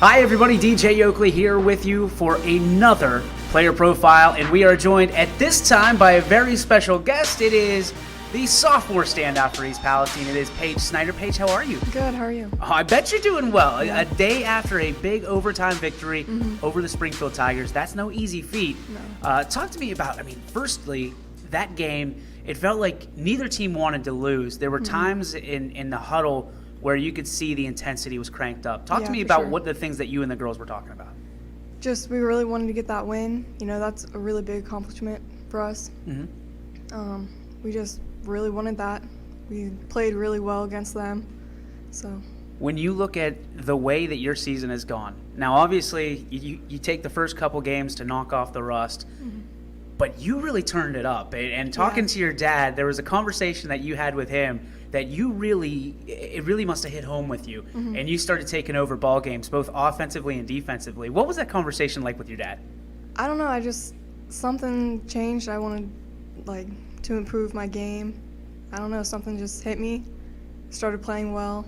Hi everybody, DJ Oakley here with you for another player profile, and we are joined at this time by a very special guest. It is the sophomore standout for East Palestine. It is Paige Snyder. Paige, how are you? Good, how are you? Oh, I bet you're doing well. Yeah. A day after a big overtime victory over the Springfield Tigers. That's no easy feat. No. Talk to me about, firstly, that game, it felt like neither team wanted to lose. There were times in the huddle where you could see the intensity was cranked up. Talk to me about what the things that you and the girls were talking about. Just we really wanted to get that win. You know, that's a really big accomplishment for us. We just really wanted that. We played really well against them. So when you look at the way that your season has gone, now obviously you take the first couple games to knock off the rust, but you really turned it up. And talking to your dad, there was a conversation that you had with him that it really must have hit home with you, and you started taking over ball games, both offensively and defensively. What was that conversation like with your dad? I don't know. Something changed. I wanted to improve my game. I don't know. Something just hit me. Started playing well.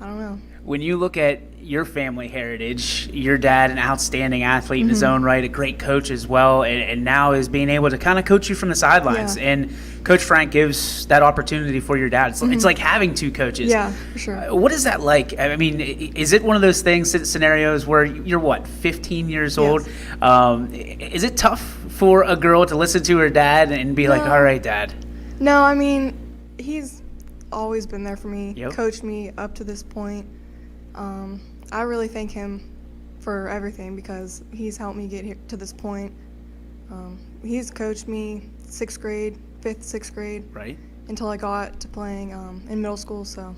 I don't know. When you look at your family heritage, your dad, an outstanding athlete in his own right, a great coach as well, and now is being able to kind of coach you from the sidelines. Yeah. And Coach Frank gives that opportunity for your dad. It's like having two coaches. Yeah, for sure. What is that like? I mean, is it one of those scenarios where you're 15 years old? Is it tough for a girl to listen to her dad and be like, all right, Dad? No, he's always been there for me, coached me up to this point. I really thank him for everything because he's helped me get here to this point. He's coached me 5th, 6th grade, right, until I got to playing in middle school. So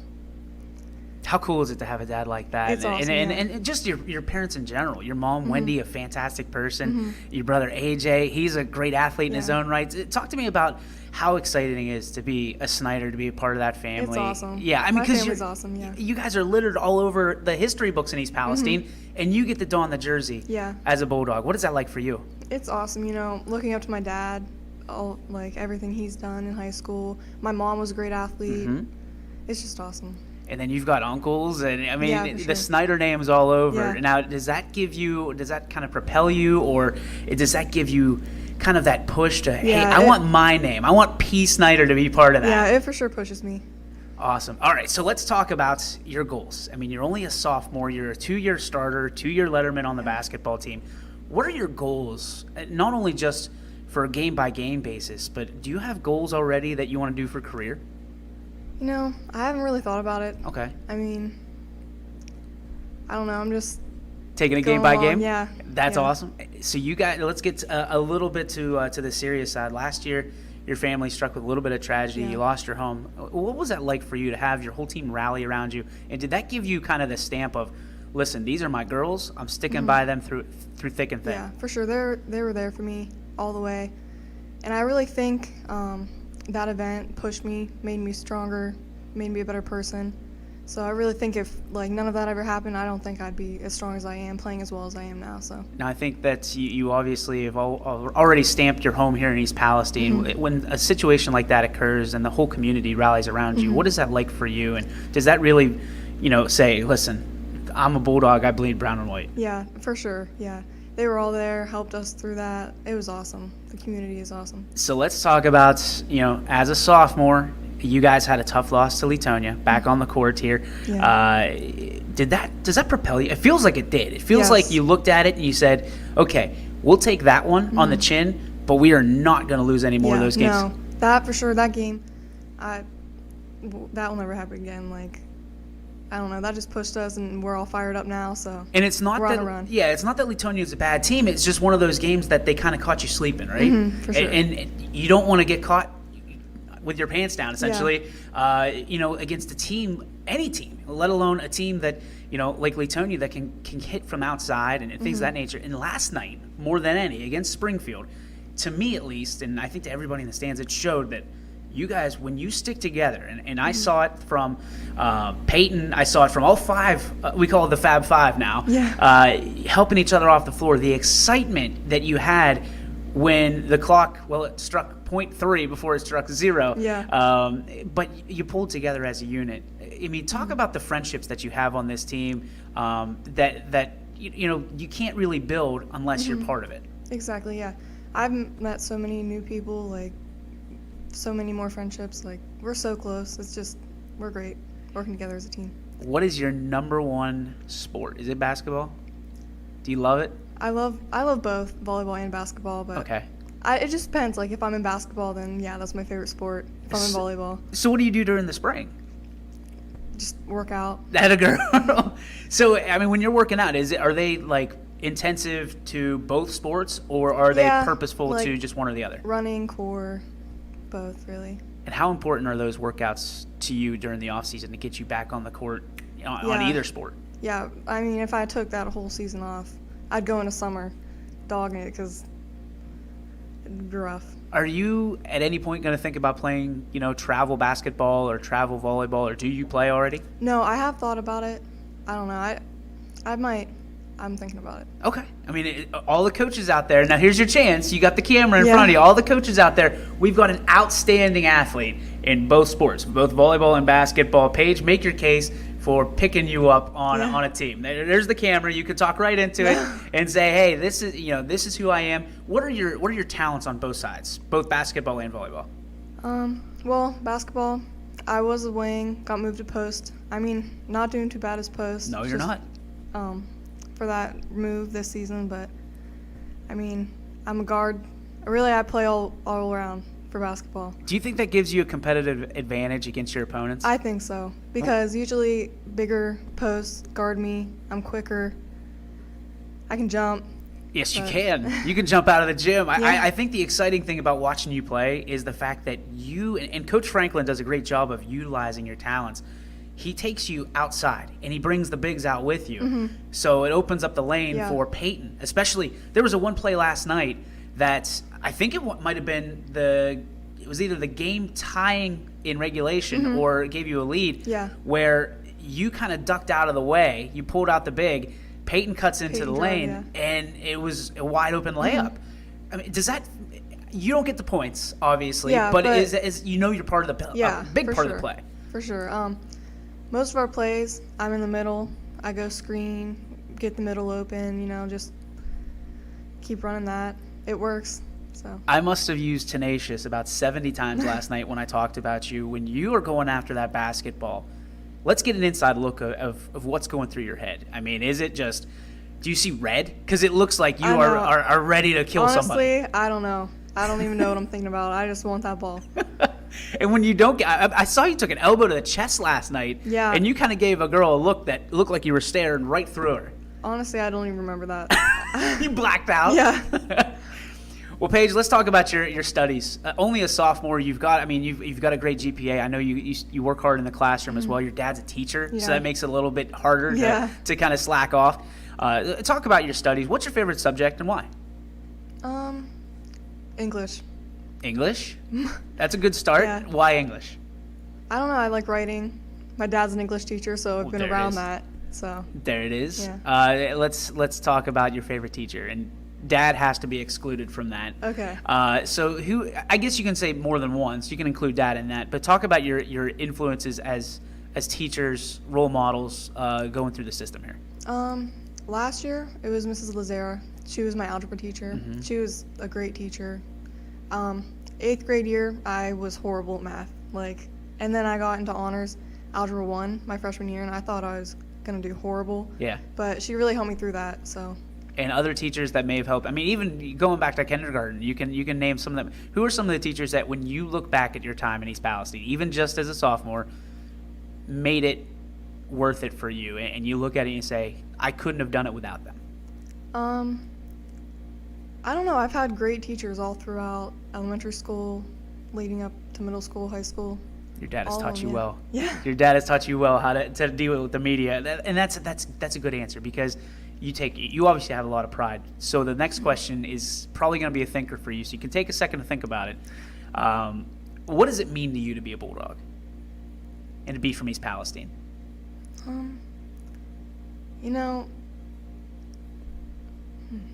how cool is it to have a dad like that? It's awesome, and just your parents in general. Your mom, Wendy, a fantastic person. Your brother, AJ, he's a great athlete in his own right. Talk to me about how exciting it is to be a Snyder, to be a part of that family. It's awesome. Yeah, My family's awesome, yeah. You guys are littered all over the history books in East Palestine, and you get to don the jersey as a Bulldog. What is that like for you? It's awesome, looking up to my dad, everything he's done in high school. My mom was a great athlete. It's just awesome. And then you've got uncles, and for the sure. Snyder name's all over. Yeah. Now, does that kind of propel you, or does that give you kind of that push to, hey, I want my name. I want P. Snyder to be part of that? Yeah, it for sure pushes me. Awesome. All right, so let's talk about your goals. You're only a sophomore. You're a 2-year starter, 2-year letterman on the basketball team. What are your goals, not only just for a game-by-game basis, but do you have goals already that you want to do for career? I haven't really thought about it. Okay. I don't know. I'm just taking it game by game. Yeah. That's awesome. So you guys, let's get a little bit to the serious side. Last year, your family struck with a little bit of tragedy. You lost your home. What was that like for you to have your whole team rally around you? And did that give you kind of the stamp of, listen, these are my girls. I'm sticking by them through thick and thin? Yeah, for sure. They were there for me all the way, and I really think that event pushed me, made me stronger, made me a better person. So I really think if none of that ever happened, I don't think I'd be as strong as I am, playing as well as I am now. So now I think that you obviously have already stamped your home here in East Palestine. When a situation like that occurs and the whole community rallies around you, what is that like for you? And does that really, say, listen, I'm a Bulldog, I bleed brown and white? Yeah, for sure. Yeah. They were all there, helped us through that. It was awesome. The community is awesome. So let's talk about, as a sophomore, you guys had a tough loss to Latanya back on the court here. Yeah. Does that propel you? It feels like it did. It feels like you looked at it and you said, okay, we'll take that one on the chin, but we are not going to lose any more of those games. No, that for sure. That game, that will never happen again. I don't know. That just pushed us, and we're all fired up now. So and it's not we're that on a run. Yeah, it's not that Latanya is a bad team. It's just one of those games that they kind of caught you sleeping, right? For sure. And you don't want to get caught with your pants down, essentially. Against a team, any team, let alone a team that like Latanya that can hit from outside and things of that nature. And last night, more than any, against Springfield, to me at least, and I think to everybody in the stands, it showed that you guys, when you stick together, and I saw it from Peyton, I saw it from all five, we call it the Fab Five now, helping each other off the floor, the excitement that you had when the clock, it struck .3 before it struck 0. Yeah. But you pulled together as a unit. I mean, talk about the friendships that you have on this team that you can't really build unless you're part of it. Exactly, yeah. I've met so many new people, like so many more friendships. Like, we're so close. It's just, we're great working together as a team. What is your number one sport? Is it basketball? Do you love it? I love both volleyball and basketball, but okay. It just depends. Like, if I'm in basketball, then yeah, that's my favorite sport. If I'm in volleyball, so what do you do during the spring? just work out. That a girl. So I mean, when you're working out, are they like intensive to both sports, or are they purposeful like to just one or the other? Running, core, both really. And how important are those workouts to you during the off season to get you back on the court on either sport? Yeah, I mean, if I took that whole season off, I'd go into summer dogging it because it'd be rough. Are you at any point going to think about playing, travel basketball or travel volleyball, or do you play already? No, I have thought about it. I don't know. I might. I'm thinking about it. Okay. I mean, all the coaches out there. Now, here's your chance. You got the camera in front of you. All the coaches out there. We've got an outstanding athlete in both sports, both volleyball and basketball. Paige, make your case for picking you up on a team. There's the camera. You can talk right into it and say, "Hey, this is who I am." What are your talents on both sides, both basketball and volleyball? Well, basketball, I was a wing, got moved to post. I mean, not doing too bad as post. No, you're not. For that move this season, but I mean, I'm a guard. Really, I play all around for basketball. Do you think that gives you a competitive advantage against your opponents? I think so, because usually bigger posts guard me. I'm quicker. I can jump. Yes, you can. You can jump out of the gym. I think the exciting thing about watching you play is the fact that you, and Coach Franklin does a great job of utilizing your talents. He takes you outside, and he brings the bigs out with you. So it opens up the lane for Peyton. Especially, there was one play last night that I think it might have been it was either the game tying in regulation or it gave you a lead, where you kind of ducked out of the way. You pulled out the big. Peyton cuts into the lane, and it was a wide open layup. I mean, you don't get the points, obviously, but you're part of the big part of the play. For sure. Most of our plays, I'm in the middle. I go screen, get the middle open, just keep running that. It works. So I must have used tenacious about 70 times last night when I talked about you. When you are going after that basketball, let's get an inside look of what's going through your head. I mean, is it just, do you see red? Because it looks like you are ready to kill somebody. Honestly, I don't know. I don't even know what I'm thinking about. I just want that ball. And when you don't get, I saw you took an elbow to the chest last night. Yeah. And you kind of gave a girl a look that looked like you were staring right through her. Honestly, I don't even remember that. You blacked out. Yeah. Well, Paige, let's talk about your studies. Only a sophomore, you've got a great GPA. I know you work hard in the classroom as well. Your dad's a teacher, so that makes it a little bit harder to kind of slack off. Talk about your studies. What's your favorite subject and why? English. English? That's a good start. Yeah. Why English? I don't know. I like writing. My dad's an English teacher, so I've been around that. So there it is. Yeah. Let's talk about your favorite teacher, and Dad has to be excluded from that. Okay. So who? I guess you can say more than one. So you can include Dad in that. But talk about your influences as teachers, role models, going through the system here. Last year it was Mrs. Lazara. She was my algebra teacher. She was a great teacher. 8th grade year, I was horrible at math. And then I got into honors algebra 1 my freshman year, and I thought I was gonna do horrible. Yeah. But she really helped me through that. So. And other teachers that may have helped. I mean, even going back to kindergarten, you can name some of them. Who are some of the teachers that, when you look back at your time in East Palestine, even just as a sophomore, made it worth it for you? And you look at it and you say, I couldn't have done it without them. I don't know. I've had great teachers all throughout elementary school, leading up to middle school, high school. Your dad has taught you well. Yeah. Your dad has taught you well how to deal with the media, and that's a good answer, because you obviously have a lot of pride. So the next question is probably going to be a thinker for you, so you can take a second to think about it. What does it mean to you to be a Bulldog and to be from East Palestine?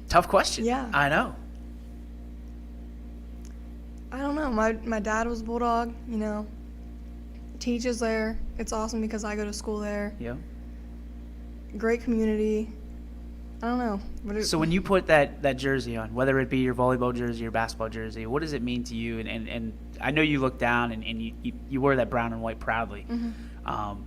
Tough question. Yeah. I know. I don't know. know. My dad was Bulldog, you know. Teaches there. It's awesome because I go to school there. Yeah. Great community. I don't know. So when you put that jersey on, whether it be your volleyball jersey or basketball jersey, what does it mean to you? And I know you look down and you wear that brown and white proudly. Mm-hmm.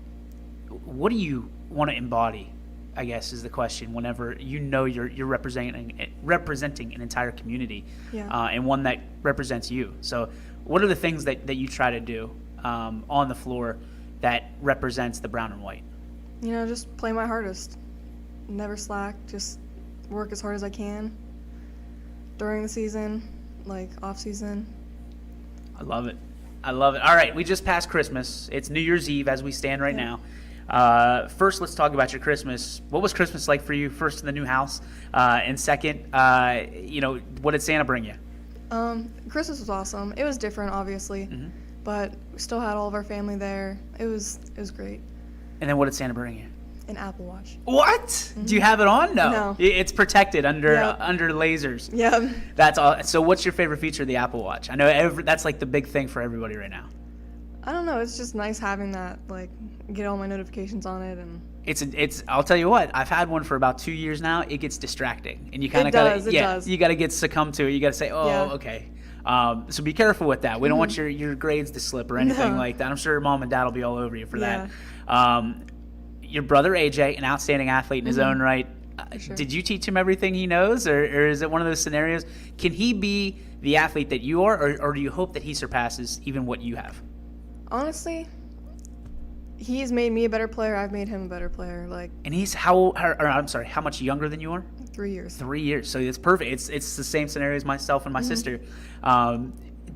What do you want to embody, I guess, is the question, whenever you know you're representing an entire community, and one that represents you. So what are the things that you try to do on the floor that represents the brown and white? You know, just play my hardest. Never slack. Just work as hard as I can during the season, like off season. I love it. All right, we just passed Christmas. It's New Year's Eve as we stand right now. First, let's talk about your Christmas. What was Christmas like for you? First, in the new house, and second, what did Santa bring you? Christmas was awesome. It was different, obviously, but we still had all of our family there. It was great. And then what did Santa bring you? An Apple Watch. What? Mm-hmm. Do you have it on? No. It's protected under lasers. Yeah. That's all. So what's your favorite feature of the Apple Watch? I know that's like the big thing for everybody right now. I don't know. It's just nice having that, like, get all my notifications on it. And it's. I'll tell you what. I've had one for about 2 years now. It gets distracting, and you kind of gotta. It does. You gotta get succumbed to it. You gotta say, okay. So be careful with that. We don't want your grades to slip or anything like that. I'm sure mom and dad will be all over you for that. Your brother AJ, an outstanding athlete in his own right. Sure. Did you teach him everything he knows, or is it one of those scenarios? Can he be the athlete that you are, or do you hope that he surpasses even what you have? Honestly, he's made me a better player. I've made him a better player. And he's how much younger than you are? 3 years. 3 years. So it's perfect. It's the same scenario as myself and my sister.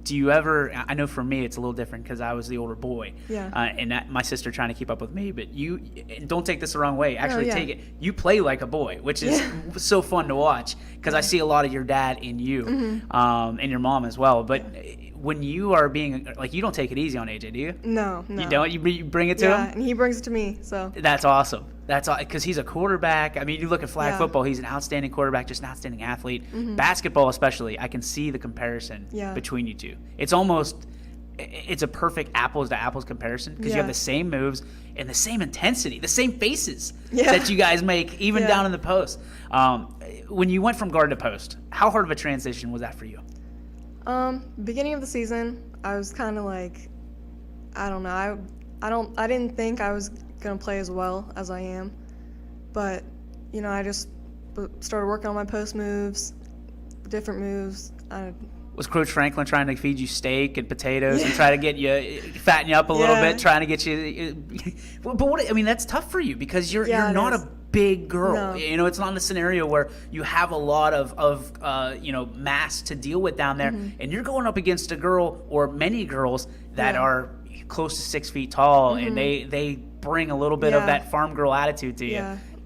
Do you ever? I know for me it's a little different because I was the older boy. Yeah. And my sister trying to keep up with me. But you don't take this the wrong way. Actually, take it. You play like a boy, which is so fun to watch because I see a lot of your dad in you, and your mom as well. But when you are being you don't take it easy on AJ, do you? No. You don't. You bring it to him. Yeah, and he brings it to me. So that's awesome. That's all because he's a quarterback. I mean, you look at flag football; he's an outstanding quarterback, just an outstanding athlete. Basketball, especially, I can see the comparison between you two. It's a perfect apples to apples comparison because you have the same moves and the same intensity, the same faces that you guys make, even down in the post. When you went from guard to post, how hard of a transition was that for you? Beginning of the season, I was kind of I don't know. I didn't think I was gonna play as well as I am, but I just started working on my post moves, different moves. Was Coach Franklin trying to feed you steak and potatoes and try to get you fatten you up a little bit, trying to get you? But that's tough for you because you're not a big girl. No. It's not a scenario where you have a lot of mass to deal with down there, and you're going up against a girl or many girls that are close to 6 feet tall, and they bring a little bit of that farm girl attitude to you.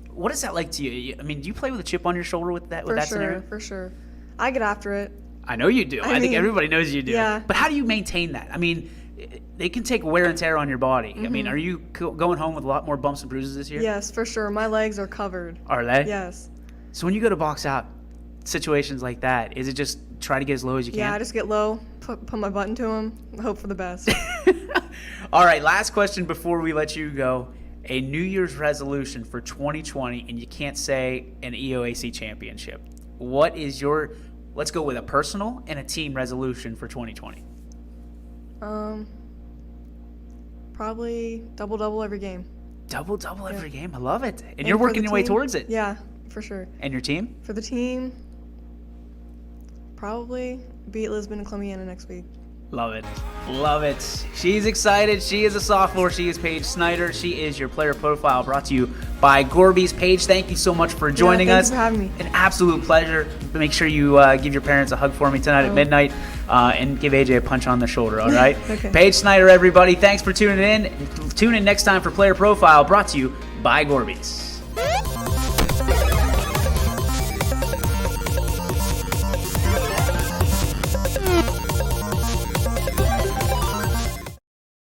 What is that like to you? I mean, do you play with a chip on your shoulder with that scenario? For sure. I get after it. I know you do. I think everybody knows you do. Yeah. But how do you maintain that? I mean, they can take wear and tear on your body. I mean, are you going home with a lot more bumps and bruises this year? Yes, for sure. My legs are covered. Are they? Yes. So when you go to box out, situations like that, is it just try to get as low as you can? Yeah, I just get low, put my butt into him, hope for the best. All right, last question before we let you go. A New Year's resolution for 2020, and you can't say an EOAC championship. What is your, let's go with a personal and a team resolution for 2020? Probably double every game. Double every game. I love it. And you're working your way towards it. Yeah, for sure. And your team? For the team, probably beat Lisbon and Columbiana next week. Love it. Love it. She's excited. She is a sophomore. She is Paige Snyder. She is your player profile brought to you by Gorby's. Paige, thank you so much for joining us. Thanks for having me. An absolute pleasure. Make sure you give your parents a hug for me tonight at midnight and give AJ a punch on the shoulder, all right? Okay. Paige Snyder, everybody. Thanks for tuning in. Tune in next time for Player Profile brought to you by Gorby's.